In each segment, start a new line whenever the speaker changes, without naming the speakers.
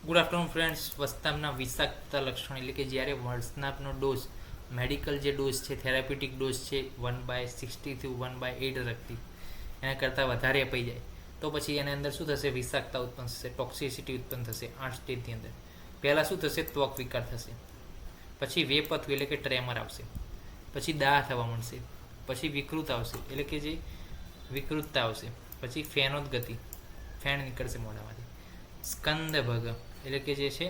Good afternoon friends. વસ્તારના વિષાક્તતા લક્ષણ એટલે કે જ્યારે વસ્તાપનો ડોઝ મેડિકલ જે ડોઝ છે, થેરાપ્યુટિક ડોઝ છે 1/60 થી 1/8 રખતી એના કરતાં વધારે અપાઈ જાય તો પછી એની અંદર શું થશે? વિષાક્તતા ઉત્પન્ન થશે, ટોક્સિસિટી ઉત્પન્ન થશે 8 સ્ટેજની અંદર. પહેલાં શું થશે? ત્વક વિકાર થશે, પછી વેપથવું એટલે કે ટ્રેમર આવશે, પછી દાહ થવા મળશે, પછી વિકૃત આવશે એટલે કે જે વિકૃતતા આવશે, પછી ફેનોદગતિ, ફેણ નીકળશે મોઢામાંથી, સ્કંદ ભગ એટલે કે જે છે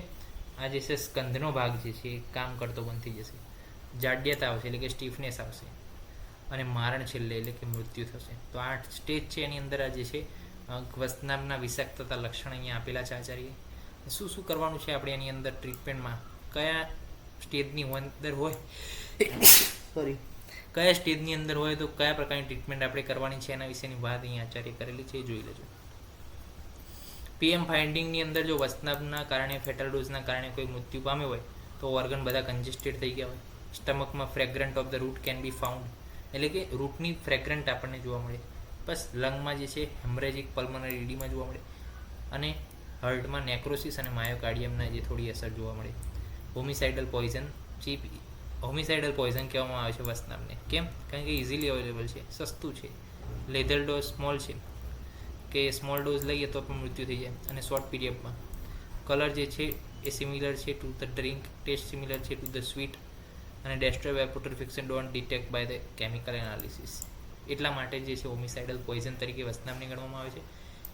આ જે છે સ્કંદનો ભાગ જે છે એ કામ કરતો બંધ થઈ જશે, જાડ્યતા આવશે એટલે કે સ્ટીફનેસ આવશે, અને મારણ છેલ્લે એટલે કે મૃત્યુ થશે. તો 8 સ્ટેજ છે એની અંદર આ જે છે વસનામના વિષાક્તતા લક્ષણ અહીંયા આપેલા છે આચાર્ય. શું શું કરવાનું છે આપણે એની અંદર ટ્રીટમેન્ટમાં, કયા સ્ટેજની અંદર હોય કયા સ્ટેજની અંદર હોય તો કયા પ્રકારની ટ્રીટમેન્ટ આપણે કરવાની છે એના વિશેની વાત અહીંયા આચાર્ય કરેલી છે, એ જોઈ લેજો. પીએમ ફાઇન્ડિંગની અંદર જો વસનાભના કારણે ફેટલ ડોઝના કારણે કોઈ મૃત્યુ પામ્યો હોય તો ઓર્ગન બધા કન્જેસ્ટેડ થઈ ગયા હોય, સ્ટમકમાં fragrant of the root can be found એટલે કે રૂટની ફ્રેગ્રન્ટ આપણને જોવા મળે, બસ લંગમાં જે છે હેમરેજિક પલ્મનરી એડીમાં જોવા મળે, અને હાર્ટમાં નેક્રોસિસ અને માયોકાર્ડિયમના જે થોડી અસર જોવા મળે. હોમિસાઇડલ પોઈઝન ચીપ હોમિસાઇડલ પોઈઝન કહેવામાં આવે છે વસનાભને. કેમ? કારણ કે ઇઝીલી અવેલેબલ છે, સસ્તું છે, લેધર ડોઝ સ્મોલ છે કે સ્મોલ ડોઝ લઈએ તો પણ મૃત્યુ થઈ જાય, અને શોર્ટ પીરિયડમાં. કલર જે છે એ સિમિલર છે to the drink, taste similar છે ટુ ધ સ્વીટ, અને ડેસ્ટ્રોવેપોટરફિક્શન don't detect by the chemical analysis. એટલા માટે જે છે હોમિસાઇડલ પોઈઝન તરીકે વસનામને ગણવામાં આવે છે.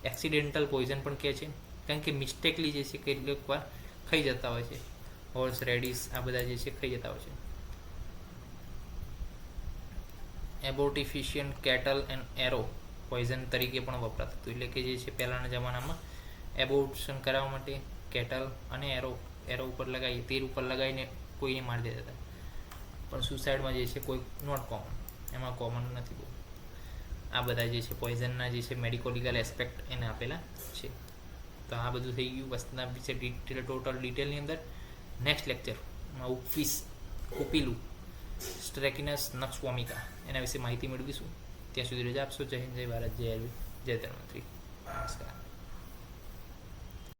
એક્સિડેન્ટલ પોઈઝન પણ કહે છે, કારણ કે મિસ્ટેકલી જે છે કેટલીક વાર ખાઈ જતા હોય છે, હોર્સ રેડિસ આ બધા જે છે ખાઈ જતા હોય છે. એબોર્ટિફિશિયન્ટ કેટલ એન્ડ એરો પોઈઝન તરીકે પણ વપરાતું હતું, એટલે કે જે છે પહેલાંના જમાનામાં એબોર્શન કરાવવા માટે કેટલ અને એરો ઉપર લગાવી, તીર ઉપર લગાવીને કોઈને મારી દેતા હતા. પણ સુસાઇડમાં જે છે કોઈ નોટ કોમન, એમાં કોમન નથી બહુ. આ બધા જે છે પોઈઝનના જે છે મેડિકો લીગલ એસ્પેક્ટ એને આપેલા છે. તો આ બધું થઈ ગયું વસ્તુના વિશે ટોટલ ડિટેલની અંદર. નેક્સ્ટ લેક્ચરમાં ઉપીલું સ્ટ્રેકિનસ નક્સ વોમિકા એના વિશે માહિતી મેળવીશું. ત્યાં સુધી રજા આપશો. જય હિન્દ, જય ભારત, જય આર્મી, જય ધન્વંતરી. નમસ્કાર.